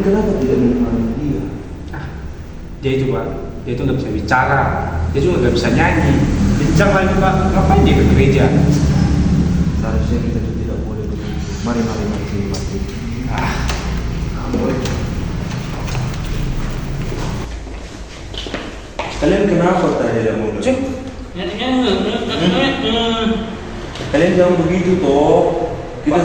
kenapa tidak menemani dia? Ah, dia itu Pak, dia itu nggak bisa bicara, dia juga nggak bisa nyanyi, bincang lagi Pak, ngapain dia ke gereja? Seharusnya kita itu tidak boleh begitu. Mari sini mati. Ah, Boleh. Kalian kenapa tadi tidak mau? Kalian jangan begitu toh. Kita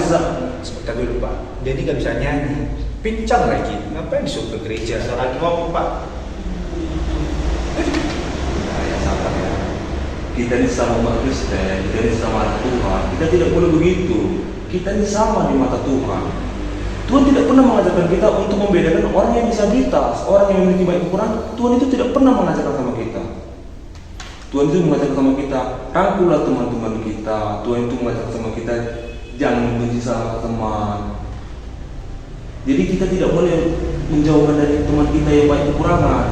sebentar dulu Pak, dia ini nggak bisa nyanyi, pincang lagi, ngapain disuruh ke gereja? Lagi ngomong Pak. ya sabar ya. Kita ini sama umat Kristen, kita ini sama anak Tuhan. Kita tidak boleh begitu. Kita ini sama di mata Tuhan. Tuhan tidak pernah mengajarkan kita untuk membedakan orang yang disabilitas, orang yang memiliki banyak kekurangan. Tuhan itu tidak pernah mengajarkan sama kita. Tuhan itu mengajarkan sama kita, rangkulah teman-teman kita. Tuhan itu mengajarkan sama kita, jangan membenci sama teman. Jadi kita tidak boleh menjauhkan dari teman kita yang banyak kekurangan.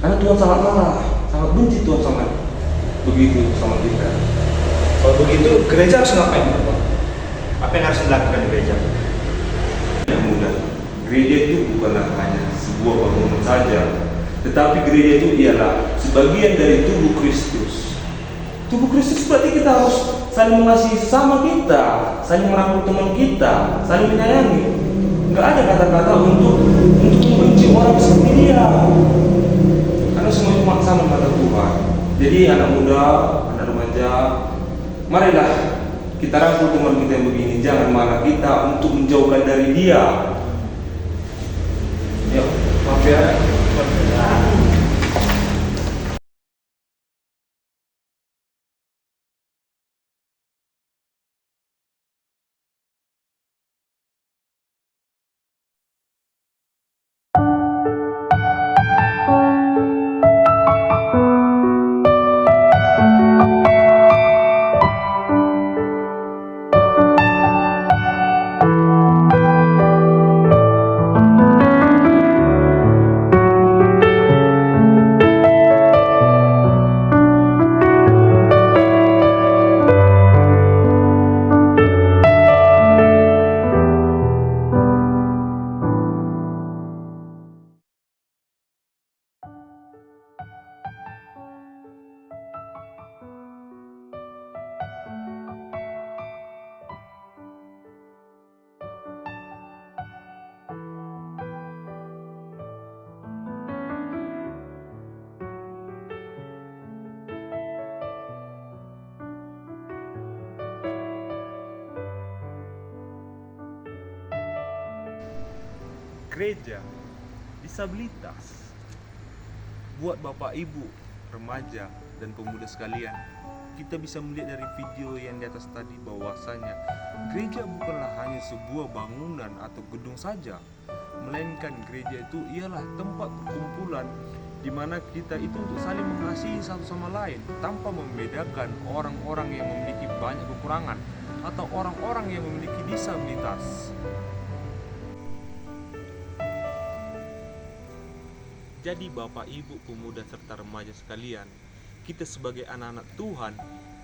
Karena Tuhan sangat marah, sangat benci Tuhan sangat begitu sama kita. Kalau begitu gereja harus ngapain Pak? Apa yang harus dilakukan di gereja? Tidak mudah. Gereja itu bukanlah hanya sebuah bangunan saja, tetapi gereja itu ialah sebagian dari tubuh Kristus. Tubuh Kristus berarti kita harus saling mengasihi sesama kita, saling merangkul teman kita, saling menyayangi. Enggak ada kata-kata untuk membenci orang seperti dia. Karena semua cuma sama mata Tuhan. Jadi anak muda, anak remaja, marilah kita rangkul teman kita yang begini. Jangan marah kita untuk menjauhkan dari dia. Yuk, maaf ya. Gereja disabilitas. Buat bapak ibu, remaja dan pemuda sekalian, kita bisa melihat dari video yang di atas tadi bahwasanya gereja bukanlah hanya sebuah bangunan atau gedung saja, melainkan gereja itu ialah tempat perkumpulan di mana kita itu untuk saling mengasihi satu sama lain tanpa membedakan orang-orang yang memiliki banyak kekurangan atau orang-orang yang memiliki disabilitas. Jadi bapak, ibu, pemuda serta remaja sekalian, kita sebagai anak-anak Tuhan,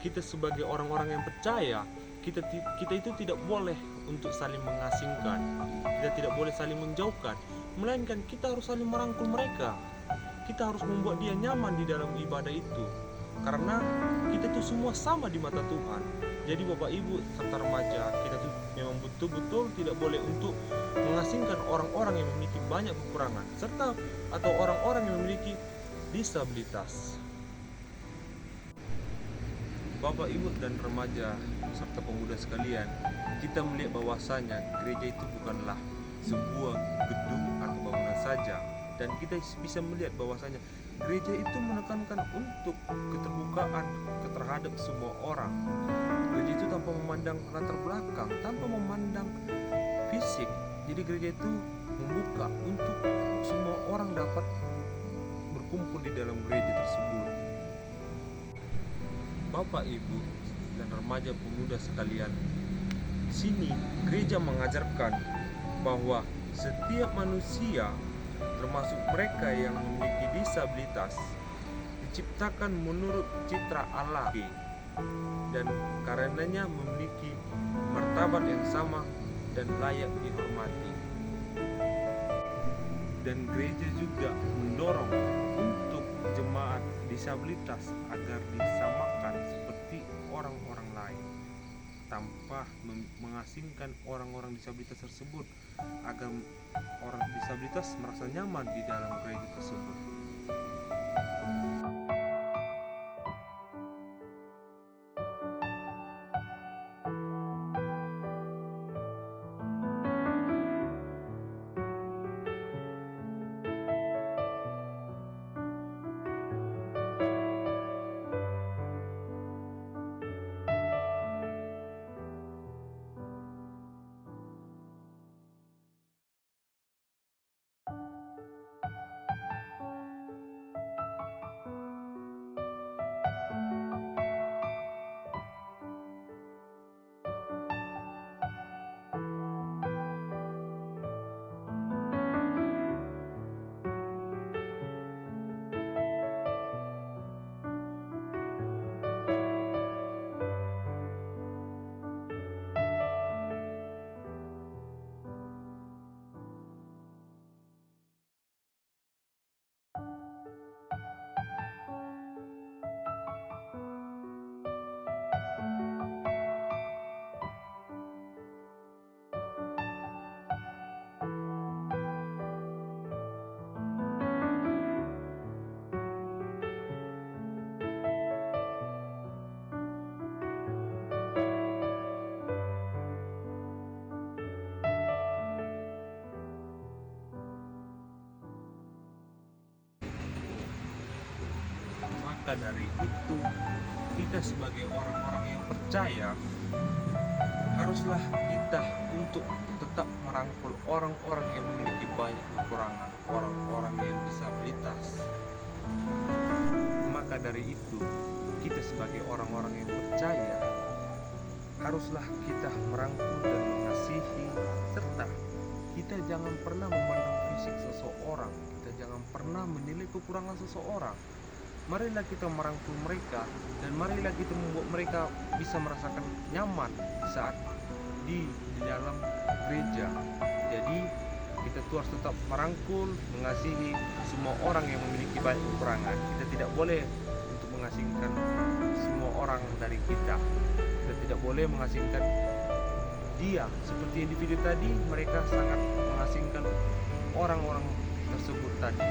kita sebagai orang-orang yang percaya, kita itu tidak boleh untuk saling mengasingkan, kita tidak boleh saling menjauhkan, melainkan kita harus saling merangkul mereka. Kita harus membuat dia nyaman di dalam ibadah itu, karena kita itu semua sama di mata Tuhan. Jadi bapak, ibu serta remaja, kita tuh memang betul-betul tidak boleh untuk mengasingkan orang-orang yang memiliki banyak kekurangan serta atau orang-orang yang memiliki disabilitas. Bapak, ibu dan remaja serta pemuda sekalian, kita melihat bahwasanya gereja itu bukanlah sebuah gedung atau bangunan saja, dan kita bisa melihat bahwasanya gereja itu menekankan untuk keterbukaan terhadap semua orang. Gereja itu tanpa memandang latar belakang, tanpa memandang fisik. Jadi gereja itu membuka untuk semua orang dapat berkumpul di dalam gereja tersebut. Bapak, ibu, dan remaja pemuda sekalian, di sini gereja mengajarkan bahwa setiap manusia, termasuk mereka yang memiliki disabilitas, diciptakan menurut citra Allah dan karenanya memiliki martabat yang sama dan layak dihormati. Dan gereja juga mendorong untuk jemaat disabilitas agar disamakan seperti orang-orang lain, tanpa mengasingkan orang-orang disabilitas tersebut, agar orang disabilitas merasa nyaman di dalam gereja tersebut. Maka dari itu, kita sebagai orang-orang yang percaya haruslah kita untuk tetap merangkul orang-orang yang memiliki banyak kekurangan, orang-orang yang disabilitas. Maka dari itu, kita sebagai orang-orang yang percaya haruslah kita merangkul dan mengasihi, serta kita jangan pernah memandang fisik seseorang, kita jangan pernah menilai kekurangan seseorang. Marilah kita merangkul mereka, dan marilah kita membuat mereka bisa merasakan nyaman saat di dalam gereja. Jadi kita tuh harus tetap merangkul, mengasihi semua orang yang memiliki banyak kekurangan. Kita tidak boleh untuk mengasingkan semua orang dari kita. Kita tidak boleh mengasingkan dia. Seperti individu tadi, mereka sangat mengasingkan orang-orang tersebut tadi.